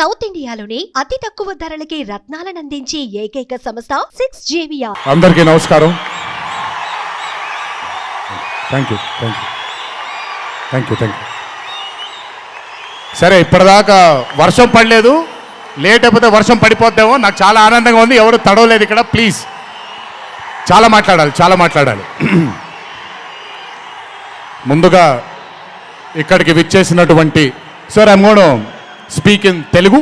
South ఇండియాలోని అతి తక్కువ ధరలకి రత్నాలను అందించే ఏకైక సంస్థ 6JVR. అందరికీ నమస్కారం. Thank you. సరే, ఇప్పటిదాకా వర్షం పడలేదు, లేట్ అయిపోతే వర్షం పడిపోద్దేమో. నాకు చాలా ఆనందంగా ఉంది. ఎవరు తడవలేదు ఇక్కడ. ప్లీజ్, చాలా మాట్లాడాలి. ముందుగా ఇక్కడికి విచ్చేసినటువంటి sir, I'm gonna speak in Telugu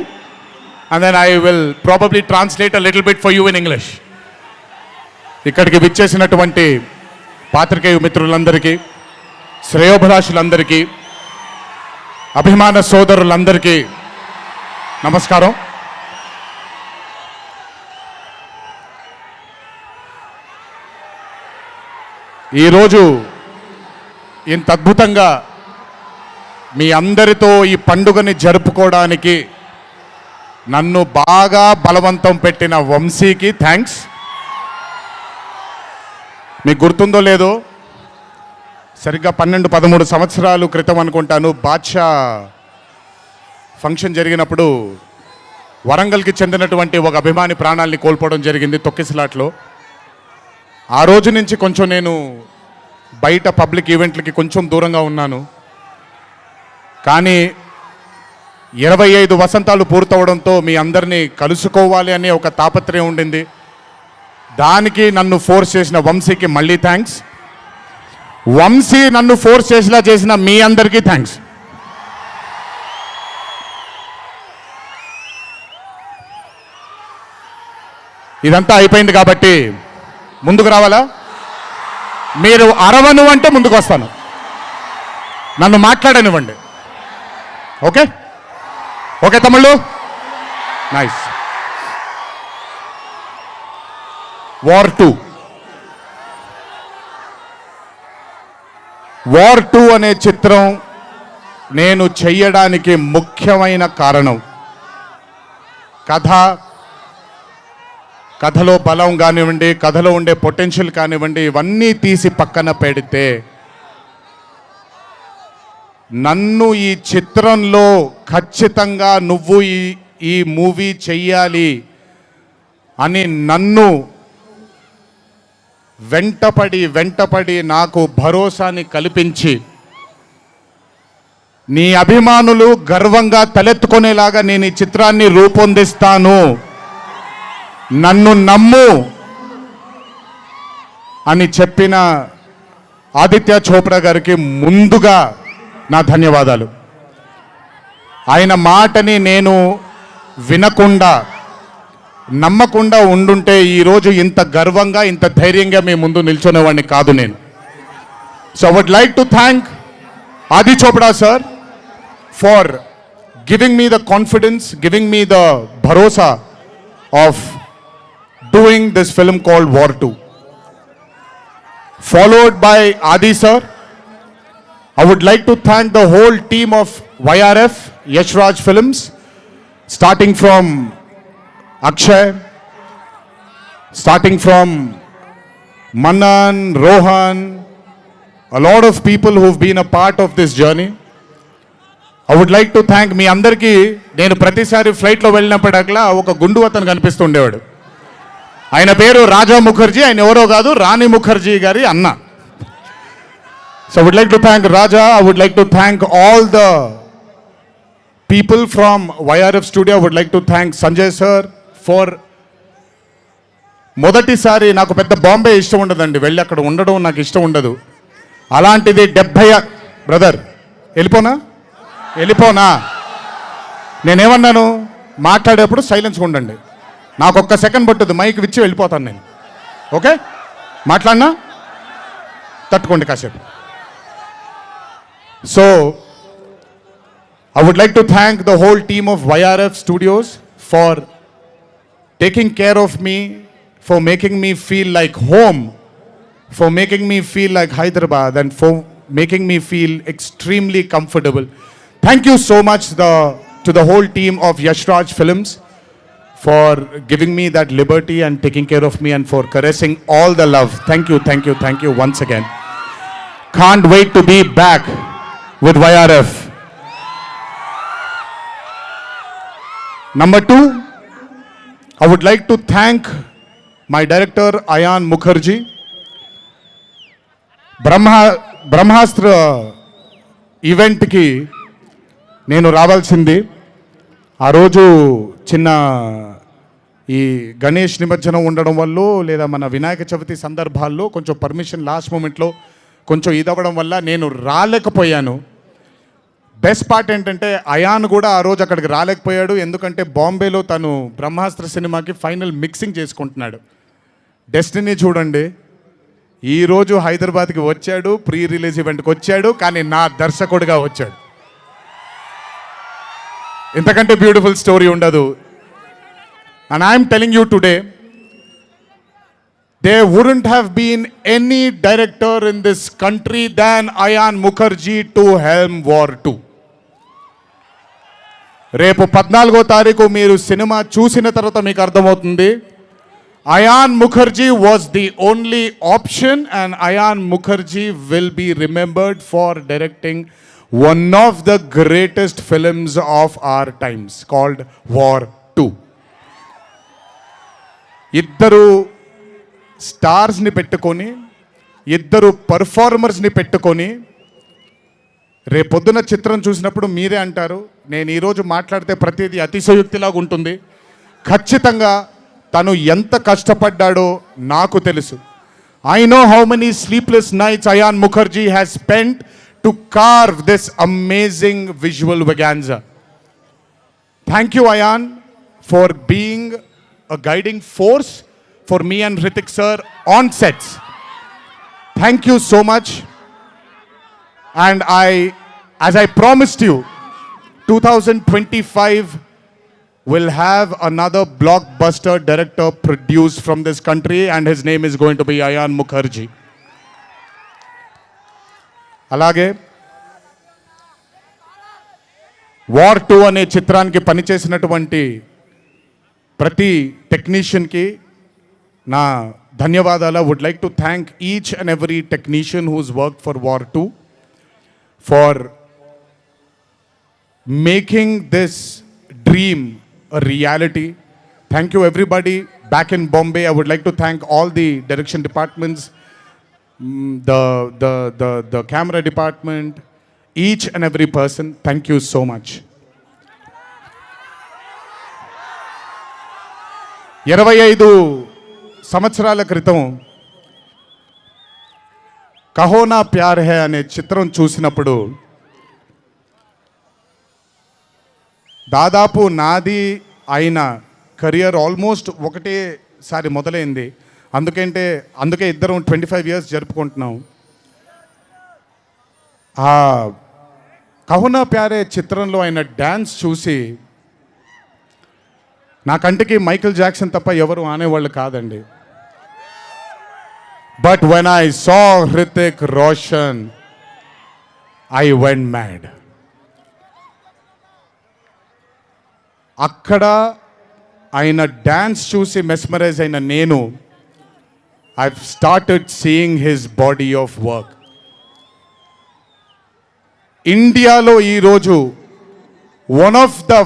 and then I will probably translate a little bit for you in English. ఇక్కడికి విచ్చేసినటువంటి పాత్రికేయ మిత్రులందరికీ, శ్రేయోభిలాషులందరికీ, అభిమాన సోదరులందరికీ నమస్కారం. ఈరోజు ఇంత అద్భుతంగా మీ అందరితో ఈ పండుగని జరుపుకోవడానికి నన్ను బాగా బలవంతం పెట్టిన వంశీకి థ్యాంక్స్. మీకు గుర్తుందో లేదో, సరిగ్గా 12-13 సంవత్సరాల క్రితం అనుకుంటాను, బాద్షా ఫంక్షన్ జరిగినప్పుడు వరంగల్కి చెందినటువంటి ఒక అభిమాని ప్రాణాలని కోల్పోవడం జరిగింది తొక్కిసలాట్లో. ఆ రోజు నుంచి కొంచెం నేను బయట పబ్లిక్ ఈవెంట్లకి కొంచెం దూరంగా ఉన్నాను. కానీ 25 వసంతాలు పూర్తవడంతో మీ అందరినీ కలుసుకోవాలి అనే ఒక తాపత్రయం ఉండింది. దానికి నన్ను ఫోర్స్ చేసిన వంశీకి మళ్ళీ థ్యాంక్స్. వంశీ నన్ను ఫోర్స్ చేసేలా చేసిన మీ అందరికీ థ్యాంక్స్. ఇదంతా అయిపోయింది కాబట్టి ముందుకు రావాలా? మీరు అరవను అంటే ముందుకు వస్తాను, నన్ను మాట్లాడనివ్వండి. ఓకే తమ్ముళ్ళు, నైస్. వార్ 2 అనే చిత్రం నేను చెయ్యడానికి ముఖ్యమైన కారణం కథలో బలం కానివ్వండి, కథలో ఉండే పొటెన్షియల్ కానివ్వండి, ఇవన్నీ తీసి పక్కన పెడితే నన్ను ఈ చిత్రంలో ఖచ్చితంగా నువ్వు ఈ మూవీ చెయ్యాలి అని నన్ను వెంటపడి నాకు భరోసాని కల్పించి, నీ అభిమానులు గర్వంగా తలెత్తుకునేలాగా నేను ఈ చిత్రాన్ని రూపొందిస్తాను, నన్ను నమ్ము అని చెప్పిన ఆదిత్య చోప్రా గారికి ముందుగా నా ధన్యవాదాలు. ఆయన మాటని నేను వినకుండా, నమ్మకుండా ఉండుంటే ఈరోజు ఇంత గర్వంగా, ఇంత ధైర్యంగా మీ ముందు నిల్చునేవాడిని కాదు నేను. So I would like to thank Adi Chopra sir for giving me the confidence, giving me the bharosa of doing this film called War 2. Followed by Adi sir, I would like to thank the whole team of YRF, Yash Raj Films, starting from Akshay, starting from Manan, Rohan, a lot of people who've been a part of this journey. I would like to thank మీ అందరికీ. నేను ప్రతిసారి ఫ్లైట్లో వెళ్ళినప్పుడల్లా ఒక గుండు అతను కనిపిస్తుండేవాడు. ఆయన పేరు రాజా ముఖర్జీ, ఆయన ఎవరో కాదు, రాణి ముఖర్జీ గారి అన్న. So I would like to thank Raja. I would like to thank all the people from YRF studio. I would like to thank Sanjay sir for, మొదటిసారి నాకు పెద్ద బాంబే ఇష్టం ఉండదండి, వెళ్ళి అక్కడ ఉండడం నాకు ఇష్టం ఉండదు. అలాంటిది 70 బ్రదర్ వెళ్ళిపోనా నేనేమన్నాను, మాట్లాడేప్పుడు సైలెన్స్గా ఉండండి, నాకు ఒక్క సెకండ్ పట్టుద్ది, మైక్ విచ్చి వెళ్ళిపోతాను నేను. ఓకే, మాట్లాడినా తట్టుకోండి కాసేపు. So I would like to thank the whole team of YRF studios for taking care of me, for making me feel like home, for making me feel like Hyderabad, and for making me feel extremely comfortable. Thank you so much to the whole team of Yash Raj Films for giving me that liberty and taking care of me and for caressing all the love. Thank you once again. Can't wait to be back with YRF. Number two, I would like to thank my director Ayan Mukherjee. బ్రహ్మాస్త్ర ఈవెంట్కి నేను రావాల్సింది. ఆ రోజు చిన్న ఈ గణేష్ నిమజ్జనం ఉండడం వల్ల లేదా మన వినాయక చవితి సందర్భాల్లో కొంచెం పర్మిషన్ లాస్ట్ మూమెంట్లో కొంచెం ఇదవ్వడం వల్ల నేను రాలేకపోయాను. బెస్ట్ పార్ట్ ఏంటంటే అయాన్ కూడా ఆ రోజు అక్కడికి రాలేకపోయాడు. ఎందుకంటే బాంబేలో తను బ్రహ్మాస్త్ర సినిమాకి ఫైనల్ మిక్సింగ్ చేసుకుంటున్నాడు. డెస్టినీ చూడండి, ఈరోజు హైదరాబాద్కి వచ్చాడు, ప్రీ రిలీజ్ ఈవెంట్కి వచ్చాడు, కానీ నా దర్శకుడిగా వచ్చాడు. ఇంతకంటే బ్యూటిఫుల్ స్టోరీ ఉండదు. And I'm telling you today, there wouldn't have been any director in this country than Ayan Mukherjee to helm War 2. రేపు 14వ తారీఖు మీరు సినిమా చూసిన తర్వాత మీకు అర్థమవుతుంది. Ayan Mukherjee was the only option, and Ayan Mukherjee will be remembered for directing one of the greatest films of our times called War 2. ఇద్దరు స్టార్స్ని పెట్టుకొని, ఇద్దరు పర్ఫార్మర్స్ని పెట్టుకొని, రేపొద్దున చిత్రం చూసినప్పుడు మీరే అంటారు, నేను ఈరోజు మాట్లాడితే ప్రతిదీ అతిశయోక్తిలాగా ఉంటుంది. ఖచ్చితంగా తను ఎంత కష్టపడ్డాడో నాకు తెలుసు. I know how many sleepless nights Ayan Mukerji has spent to carve this amazing visual వెగాన్జా. Thank you Ayan for being a guiding force for me and Hrithik sir on sets. Thank you so much. And as I promised you, 2025 will have another blockbuster director produced from this country, and his name is going to be Ayan Mukherjee. అలాగే War 2 అనే చిత్రానికి పనిచేసినటువంటి ప్రతి టెక్నీషియన్కి నా ధన్యవాదాలు. Would like to thank each and every technician whose work for war 2 for making this dream a reality. Thank you everybody back in Bombay. I would like to thank all the direction departments, the camera department, each and every person. Thank you so much. 25 సంవత్సరాల క్రితం కహో నా ప్యార్ high అనే చిత్రం చూసినప్పుడు దాదాపు నాది అయిన career almost ఒకటేసారి మొదలైంది. అందుకే ఇద్దరం 25 years జరుపుకుంటున్నాం. ఆ కహో నా ప్యార్ హై చిత్రంలో ఆయన డ్యాన్స్ చూసి నా కంటికి మైకేల్ జాక్సన్ తప్ప ఎవరు ఆనేవాళ్ళు కాదండి. But when I saw Hrithik Roshan I went mad. అక్కడ ఆయన డ్యాన్స్ చూసి మెస్మరైజ్ అయిన నేను I started seeing his body of work. ఇండియాలో ఈరోజు one of the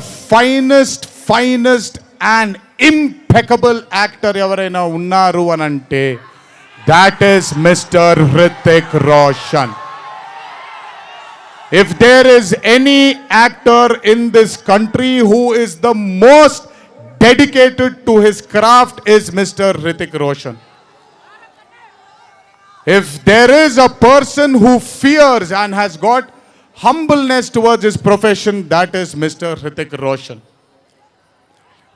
finest and impeccable actor ఎవరైనా ఉన్నారు అని అంటే that is Mr. Hrithik Roshan. If there is any actor in this country who is the most dedicated to his craft is Mr. Hrithik Roshan. If there is a person who fears and has got humbleness towards his profession, that is Mr. Hrithik Roshan.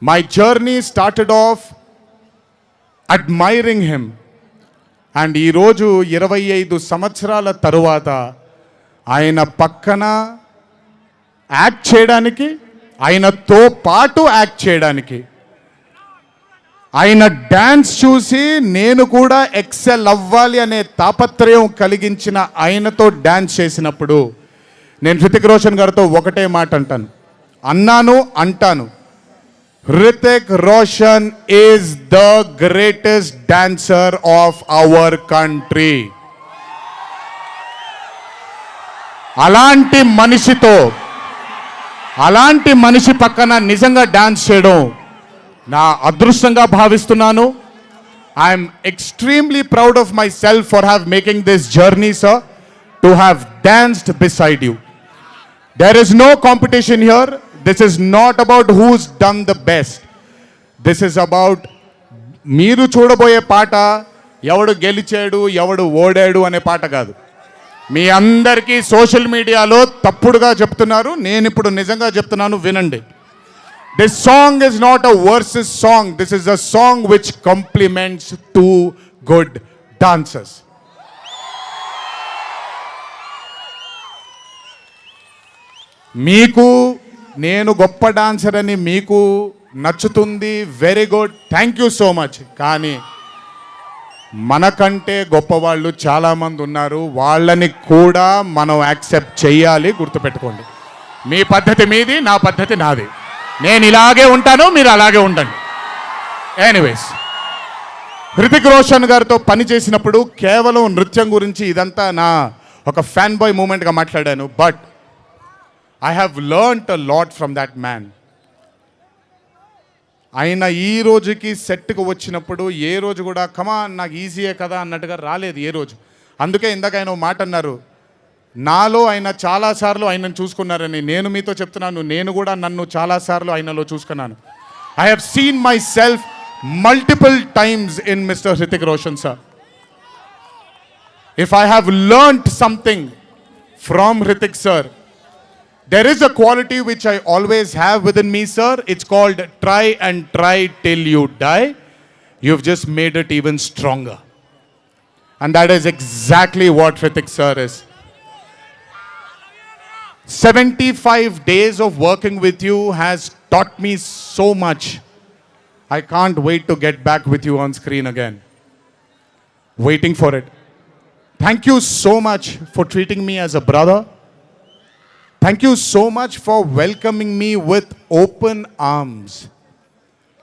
My journey started off admiring him, and ఈరోజు 25 సంవత్సరాల తరువాత ఆయన పక్కన act చేయడానికి, ఆయనతో పాటు act చేయడానికి, ఆయన డ్యాన్స్ చూసి నేను కూడా ఎక్సెల్ అవ్వాలి అనే తాపత్రయం కలిగించిన ఆయనతో డ్యాన్స్ చేసినప్పుడు నేను హృతిక్ రోషన్ గారితో ఒకటే మాట అంటాను, Hrithik Roshan is the greatest dancer of our country. అలాంటి అలాంటి మనిషి పక్కన నిజంగా డాన్స్ చేయడం నా అదృష్టంగా భావిస్తున్నాను. I'm extremely proud of my self for have making this journey, sir, to have danced beside you. There is no competition here. This is not about who's done the best. This is about మీరు చూడబోయే పాట ఎవడు గెలిచాడు ఎవడు ఓడాడు అనే పాట కాదు. మీ అందరికీ సోషల్ మీడియాలో తప్పుడుగా చెప్తున్నారు, నేను ఇప్పుడు నిజంగా చెప్తున్నాను, వినండి. This song is not a versus song. This is a song which complements two good dancers. మీకు నేను గొప్ప డాన్సర్ అని మీకు నచ్చుతుంది, very good, thank you so much. కానీ మనకంటే గొప్పవాళ్ళు చాలామంది ఉన్నారు, వాళ్ళని కూడా మనం యాక్సెప్ట్ చేయాలి. గుర్తుపెట్టుకోండి, మీ పద్ధతి మీది, నా పద్ధతి నాది. నేను ఇలాగే ఉంటాను, మీరు అలాగే ఉండండి. ఎనీవేస్, హృతిక్ రోషన్ గారితో పని చేసినప్పుడు కేవలం నృత్యం గురించి ఇదంతా నా ఒక ఫ్యాన్ బాయ్ మూమెంట్గా మాట్లాడాను. But I have learnt a lot from that man. ఆయన ఈ రోజుకి సెట్కి వచ్చినప్పుడు ఏ రోజు కూడా కమాన్ నాకు ఈజీయే కదా అన్నట్టుగా రాలేదు ఏ రోజు. అందుకే ఇందాక ఆయన మాట అన్నారు, నాలో ఆయన చాలాసార్లు ఆయనను చూసుకున్నారని. నేను మీతో చెప్తున్నాను, నేను కూడా నన్ను చాలాసార్లు ఆయనలో చూసుకున్నాను. I have seen my self multiple times in mister Hrithik Roshan sir. If I have learned something from Hrithik sir, there is a quality which I always have within me, sir. It's called try and try till you die. You've just made it even stronger. And that is exactly what Hritik sir is. 75 days of working with you has taught me so much. I can't wait to get back with you on screen again. Waiting for it. Thank you so much for treating me as a brother. Thank you so much for welcoming me with open arms.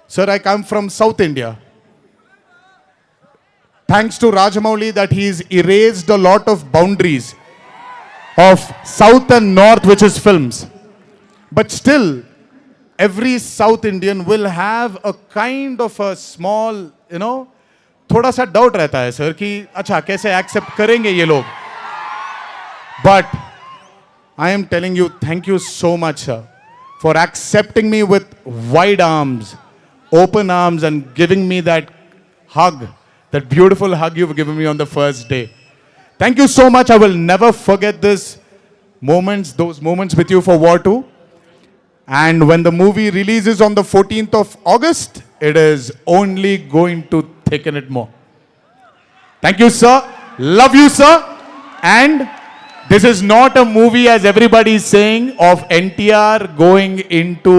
Sir, I come from South India. Thanks to Rajamouli that he's erased a lot of boundaries of South and North, which is films. But still, every South Indian will have a kind of a small, थोड़ा सा doubt रहता है sir कि अच्छा कैसे accept करेंगे ये लोग. But I am telling you, thank you so much, sir, for accepting me with wide arms, open arms, and giving me that hug, that beautiful hug you've given me on the first day. Thank you so much. I will never forget those moments with you for War 2. And when the movie releases on the 14th of August, it is only going to thicken it more. Thank you, sir. Love you, sir. And this is not a movie, as everybody is saying, of NTR going into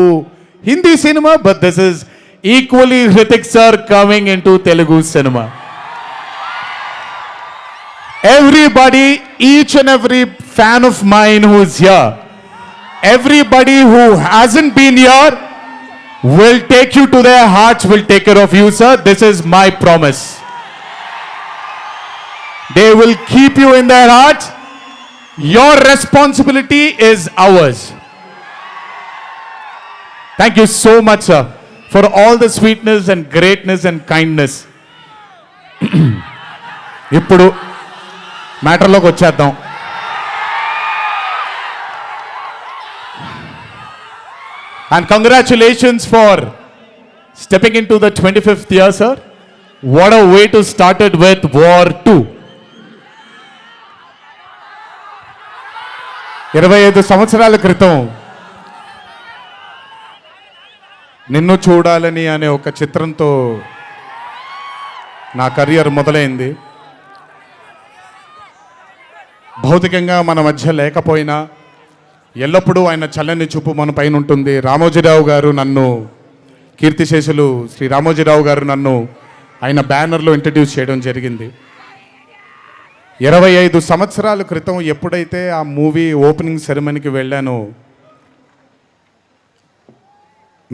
Hindi cinema, but this is equally Hritik sir coming into Telugu cinema. Everybody, each and every fan of mine who is here, everybody who hasn't been here will take you to their hearts, will take care of you, sir. This is my promise. They will keep you in their hearts. Your responsibility is ours. Thank you so much, sir, for all the sweetness and greatness and kindness. ఇప్పుడు మ్యాటర్లోకి వచ్చేద్దాం. And congratulations for stepping into the 25th year, sir. What a way to start it with War 2. 25 సంవత్సరాల క్రితం నిన్ను చూడాలని అనే ఒక చిత్రంతో నా కెరియర్ మొదలైంది. భౌతికంగా మన మధ్య లేకపోయినా ఎల్లప్పుడూ ఆయన చల్లని చూపు మన పైన ఉంటుంది. రామోజీరావు గారు నన్ను, కీర్తిశేషులు శ్రీ రామోజీరావు గారు నన్ను ఆయన బ్యానర్లో ఇంట్రడ్యూస్ చేయడం జరిగింది. 25 సంవత్సరాల క్రితం ఎప్పుడైతే ఆ మూవీ ఓపెనింగ్ సెరమనీకి వెళ్ళానో,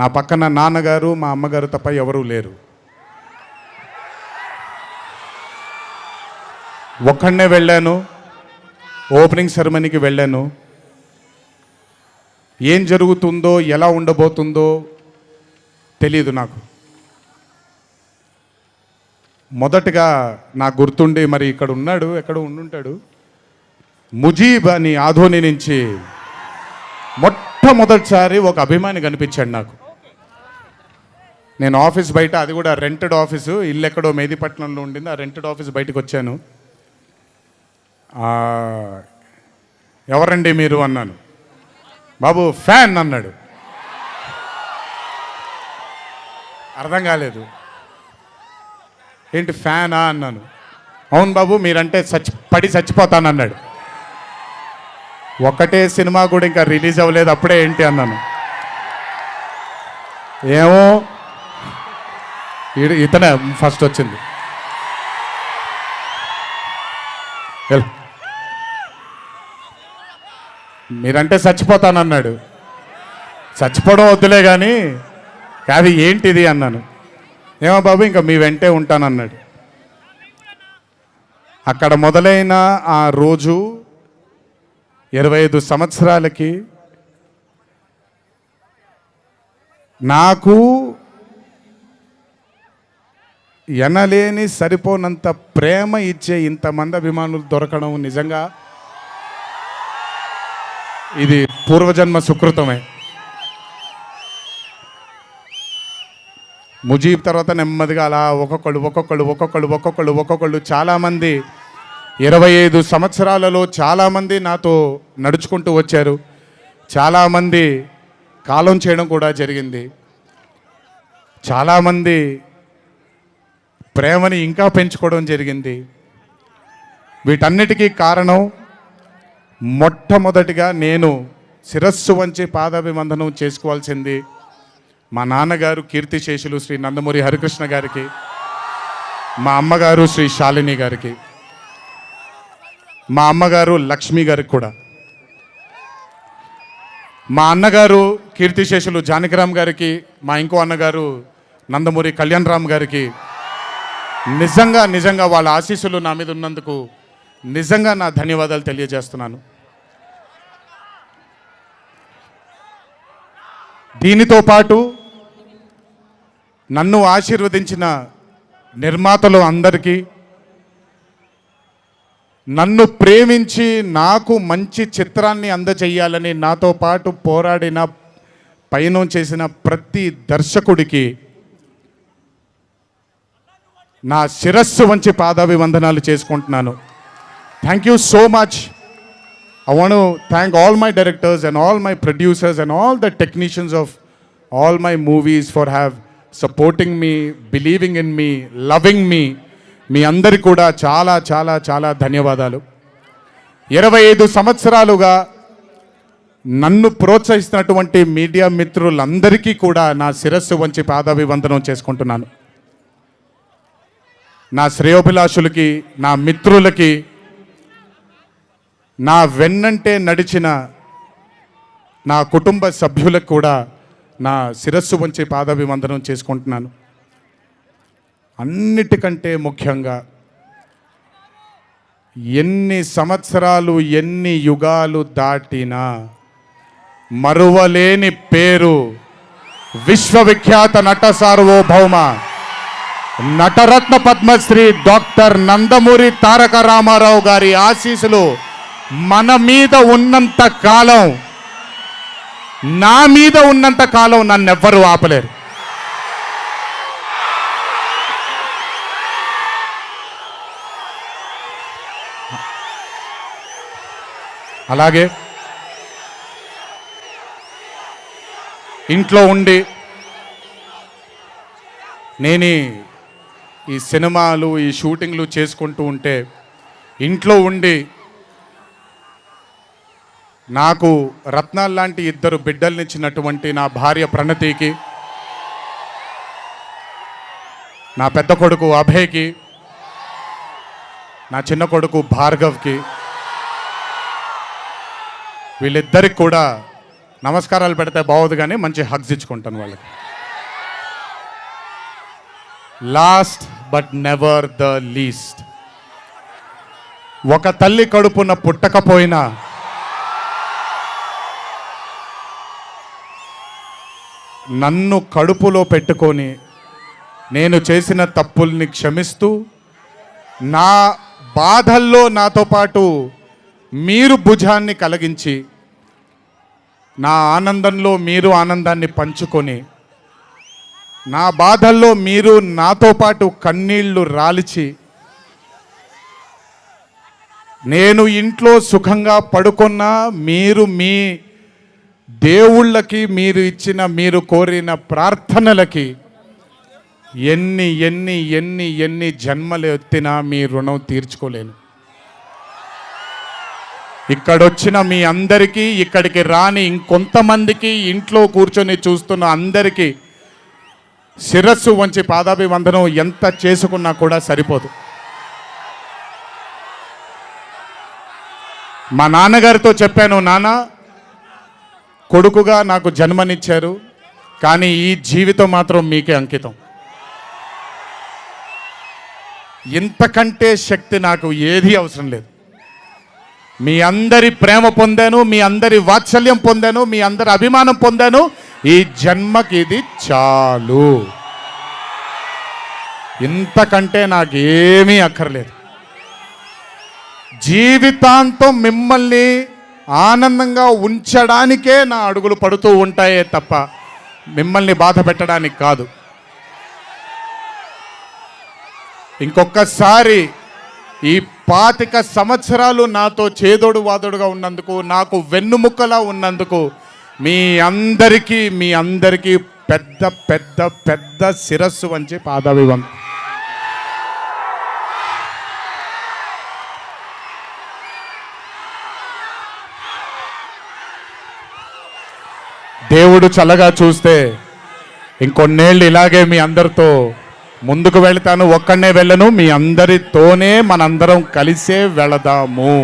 నా పక్కన నాన్నగారు మా అమ్మగారు తప్ప ఎవరూ లేరు. ఒక్కడనే వెళ్ళాను, ఓపెనింగ్ సెరమనీకి వెళ్ళాను. ఏం జరుగుతుందో ఎలా ఉండబోతుందో తెలియదు నాకు. మొదటగా నాకు గుర్తుండి, మరి ఇక్కడ ఉన్నాడు, ఎక్కడ ఉండుంటాడు, ముజీబ్ అని ఆధోని నుంచి మొట్టమొదటిసారి ఒక అభిమాని కనిపించాడు నాకు. నేను ఆఫీస్ బయట, అది కూడా రెంటెడ్ ఆఫీసు, ఇల్లు ఎక్కడో మెహదీపట్నంలో ఉండింది, ఆ రెంటెడ్ ఆఫీస్ బయటకు వచ్చాను. ఎవరండి మీరు అన్నాను. బాబు ఫ్యాన్ అన్నాడు. అర్థం కాలేదు. ఏంటి ఫ్యానా అన్నాను. అవును బాబు, మీరంటే పడి చచ్చిపోతానన్నాడు. ఒక్కటే సినిమా కూడా ఇంకా రిలీజ్ అవ్వలేదు, అప్పుడే ఏంటి అన్నాను. ఏమో ఇతనే ఫస్ట్ వచ్చింది. మీరంటే చచ్చిపోతానన్నాడు. చచ్చిపోవడం వద్దులే కానీ కాదు ఏంటిది అన్నాను. ఏమో బాబు ఇంకా మీ వెంటే ఉంటానన్నాడు. అక్కడ మొదలైన ఆ రోజు 25 సంవత్సరాలకి నాకు ఎనలేని సరిపోనంత ప్రేమ ఇచ్చే ఇంతమంది అభిమానులు దొరకడం నిజంగా ఇది పూర్వజన్మ సుకృతమే. ముజీబ్ తర్వాత నెమ్మదిగా అలా ఒక్కొక్కళ్ళు చాలామంది 25 సంవత్సరాలలో చాలామంది నాతో నడుచుకుంటూ వచ్చారు. చాలామంది కాలం చేయడం కూడా జరిగింది. చాలామంది ప్రేమని ఇంకా పెంచుకోవడం జరిగింది. వీటన్నిటికీ కారణం మొట్టమొదటిగా నేను శిరస్సు వంచి పాదాభివందనం చేసుకోవాల్సింది మా నాన్నగారు కీర్తిశేషులు శ్రీ నందమూరి హరికృష్ణ గారికి, మా అమ్మగారు శ్రీ శాలిని గారికి, మా అమ్మగారు లక్ష్మి గారికి కూడా, మా అన్నగారు కీర్తిశేషులు జానకిరామ్ గారికి, మా ఇంకో అన్నగారు నందమూరి కళ్యాణ్ రామ్ గారికి నిజంగా వాళ్ళ ఆశీస్సులు నా మీద ఉన్నందుకు నిజంగా నా ధన్యవాదాలు తెలియజేస్తున్నాను. దీనితో పాటు నన్ను ఆశీర్వదించిన నిర్మాతలు అందరికీ, నన్ను ప్రేమించి నాకు మంచి చిత్రాన్ని అందజేయాలని నాతో పాటు పోరాడిన పయనం చేసిన ప్రతి దర్శకుడికి నా శిరస్సు వంచి పాదాభివందనాలు చేసుకుంటున్నాను. Thank you so much. I want to thank all my directors and all my producers and all the technicians of all my movies for supporting me, believing in me, loving me. మీ అందరి కూడా చాలా చాలా చాలా ధన్యవాదాలు. 25 సంవత్సరాలుగా నన్ను ప్రోత్సహిస్తున్నటువంటి media మిత్రులందరికీ కూడా నా శిరస్సు వంచి పాదాభివందనం చేసుకుంటున్నాను. నా శ్రేయోభిలాషులకి, నా మిత్రులకి, నా వెన్నంటే నడిచిన నా కుటుంబ సభ్యులకు కూడా నా శిరస్సు వంచి పాదాభివందనం చేసుకుంటున్నాను. అన్నిటికంటే ముఖ్యంగా ఎన్ని సంవత్సరాలు ఎన్ని యుగాలు దాటినా మరువలేని పేరు విశ్వవిఖ్యాత నట సార్వభౌమ నటరత్న పద్మశ్రీ డాక్టర్ నందమూరి తారక రామారావు గారి ఆశీస్సులు మన మీద ఉన్నంత కాలం, నా మీద ఉన్నంత కాలం నన్నెవ్వరూ ఆపలేరు. అలాగే ఇంట్లో ఉండి నేను ఈ సినిమాలు, ఈ షూటింగ్లు చేసుకుంటూ ఉంటే ఇంట్లో ఉండి నాకు రత్నాల్ లాంటి 2 బిడ్డల్నిచ్చినటువంటి నా భార్య ప్రణతికి, నా పెద్ద కొడుకు అభయ్కి, నా చిన్న కొడుకు భార్గవ్కి, వీళ్ళిద్దరికి కూడా నమస్కారాలు పెడితే బాగోదు కానీ మంచి హగ్స్ ఇచ్చుకుంటాను వాళ్ళకి. Last but never the least, ఒక తల్లి కడుపున పుట్టకపోయినా నన్ను కడుపులో పెట్టుకొని నేను చేసిన తప్పుల్ని క్షమిస్తూ నా బాధల్లో నాతో పాటు మీరు భుజాన్ని కలిగించి నా ఆనందంలో మీరు ఆనందాన్ని పంచుకొని నా బాధల్లో మీరు నాతో పాటు కన్నీళ్లు రాల్చి నేను ఇంట్లో సుఖంగా పడుకున్నా మీరు మీ దేవుళ్ళకి మీరు ఇచ్చిన మీరు కోరిన ప్రార్థనలకి ఎన్ని ఎన్ని ఎన్ని ఎన్ని జన్మలు ఎత్తినా మీ రుణం తీర్చుకోలేను. ఇక్కడొచ్చిన మీ అందరికీ, ఇక్కడికి రాని ఇంకొంతమందికి, ఇంట్లో కూర్చొని చూస్తున్న అందరికీ శిరస్సు వంచి పాదాభివందనం ఎంత చేసుకున్నా కూడా సరిపోదు. మా నాన్నగారితో చెప్పాను, నాన్న కొడుకుగా నాకు జన్మనిచ్చారు, కానీ ఈ జీవితం మాత్రం మీకే అంకితం. ఇంతకంటే శక్తి నాకు ఏది అవసరం లేదు. మీ అందరి ప్రేమ పొందాను, మీ అందరి వాత్సల్యం పొందాను, మీ అందరి అభిమానం పొందాను. ఈ జన్మకి ఇది చాలు. ఇంతకంటే నాకు ఏమీ అక్కర్లేదు. జీవితాంతం మిమ్మల్ని ఆనందంగా ఉంచడానికే నా అడుగులు పడుతూ ఉంటాయే తప్ప మిమ్మల్ని బాధ పెట్టడానికి కాదు. ఇంకొకసారి ఈ 25 సంవత్సరాలు నాతో చేదోడు వాదోడుగా ఉన్నందుకు, నాకు వెన్నుముక్కలా ఉన్నందుకు మీ అందరికీ పెద్ద పెద్ద పెద్ద శిరస్సు వంచి పాదాభివందనం. దేవుడు చల్లగా చూస్తే ఇంకొన్నేళ్ళు ఇలాగే మీ అందరితో ముందుకు వెళ్తాను. ఒక్కడనే వెళ్ళను, మీ అందరితోనే మనందరం కలిసే వెళదాము.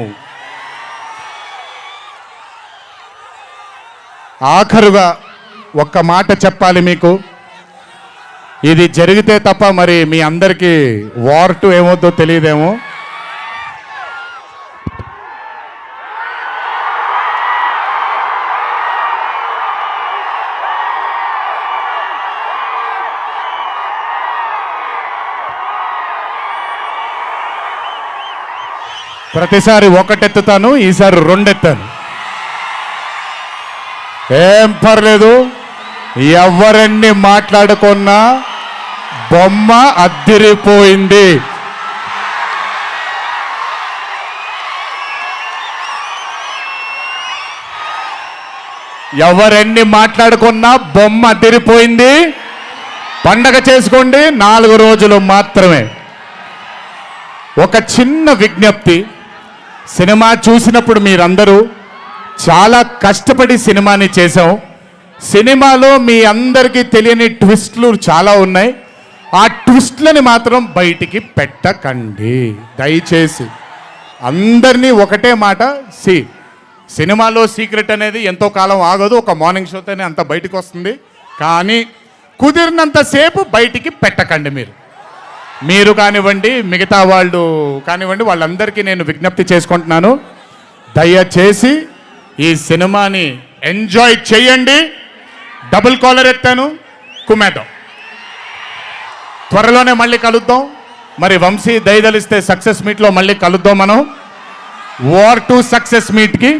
ఆఖరుగా ఒక్క మాట చెప్పాలి మీకు. ఇది జరిగితే తప్ప మరి మీ అందరికీ వార్ 2 ఏమవుతుందో తెలియదేమో. ప్రతిసారి ఒకటెత్తుతాను, ఈసారి 2 ఎత్తాను. ఏం పర్లేదు, ఎవరెన్ని మాట్లాడుకున్నా బొమ్మ అద్దిరిపోయింది. ఎవరెన్ని మాట్లాడుకున్నా బొమ్మ అద్దిరిపోయింది. పండగ చేసుకోండి, 4 రోజులు మాత్రమే. ఒక చిన్న విజ్ఞప్తి, సినిమా చూసినప్పుడు మీరందరూ చాలా కష్టపడి సినిమాని చేశాం. సినిమాలో మీ అందరికీ తెలియని ట్విస్ట్లు చాలా ఉన్నాయి. ఆ ట్విస్ట్లని మాత్రం బయటికి పెట్టకండి దయచేసి. అందరినీ ఒకటే మాట, సినిమాలో సీక్రెట్ అనేది ఎంతో కాలం ఆగదు, ఒక మార్నింగ్ షోతోనే అంత బయటికి వస్తుంది. కానీ కుదిరినంతసేపు బయటికి పెట్టకండి. మీరు కానివ్వండి, మిగతా వాళ్ళు కానివ్వండి, వాళ్ళందరికీ నేను విజ్ఞప్తి చేసుకుంటున్నాను, దయచేసి ఈ సినిమాని ఎంజాయ్ చేయండి. డబుల్ కాలర్ ఎత్తాను, కుమ్మేద్దాం. త్వరలోనే మళ్ళీ కలుద్దాం. మరి వంశీ దయదలిస్తే సక్సెస్ మీట్లో మళ్ళీ కలుద్దాం. మనం వార్ 2 సక్సెస్ మీట్కి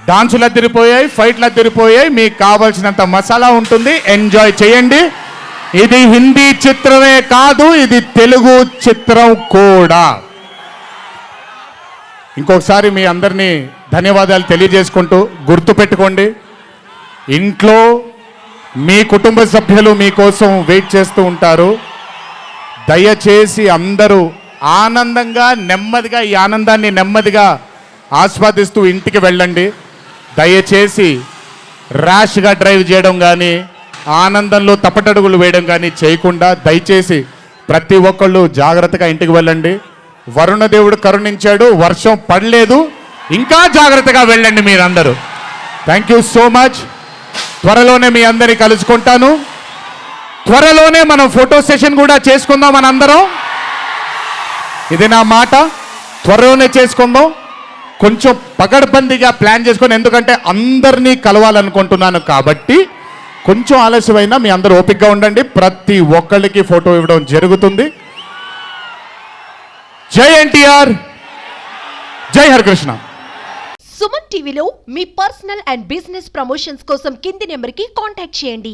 డాన్సులు అద్దరిపోయాయి, ఫైట్లు అద్దరిపోయాయి. మీకు కావాల్సినంత మసాలా ఉంటుంది, ఎంజాయ్ చేయండి. ఇది హిందీ చిత్రమే కాదు, ఇది తెలుగు చిత్రం కూడా. ఇంకొకసారి మీ అందరినీ ధన్యవాదాలు తెలియజేసుకుంటూ, గుర్తుపెట్టుకోండి, ఇంట్లో మీ కుటుంబ సభ్యులు మీకోసం వెయిట్ చేస్తూ ఉంటారు. దయచేసి అందరూ ఆనందంగా నెమ్మదిగా ఈ ఆనందాన్ని నెమ్మదిగా ఆస్వాదిస్తూ ఇంటికి వెళ్ళండి. దయచేసి ర్యాష్గా డ్రైవ్ చేయడం కానీ, ఆనందంలో తప్పటడుగులు వేయడం కానీ చేయకుండా దయచేసి ప్రతి ఒక్కళ్ళు జాగ్రత్తగా ఇంటికి వెళ్ళండి. వరుణదేవుడు కరుణించాడు, వర్షం పడలేదు, ఇంకా జాగ్రత్తగా వెళ్ళండి మీరందరూ. Thank you so much. త్వరలోనే మీ అందరినీ కలుసుకుంటాను. త్వరలోనే మనం ఫోటో సెషన్ కూడా చేసుకుందాం మనందరం. ఇది నా మాట, త్వరలోనే చేసుకుందాం. కొంచెం పగడ్బందీగా ప్లాన్ చేసుకొని, ఎందుకంటే అందరినీ కలవాలనుకుంటున్నాను కాబట్టి కొంచెం ఆలస్యమైనా మీ అందరూ ఓపికగా ఉండండి. ప్రతి ఒక్కళ్ళకి ఫోటో ఇవ్వడం జరుగుతుంది. జై ఎన్టీఆర్, జై హరికృష్ణ. సుమన్ టీవీలో మీ పర్సనల్ అండ్ బిజినెస్ ప్రమోషన్స్ కోసం కింది నెంబర్కి కాంటాక్ట్ చేయండి.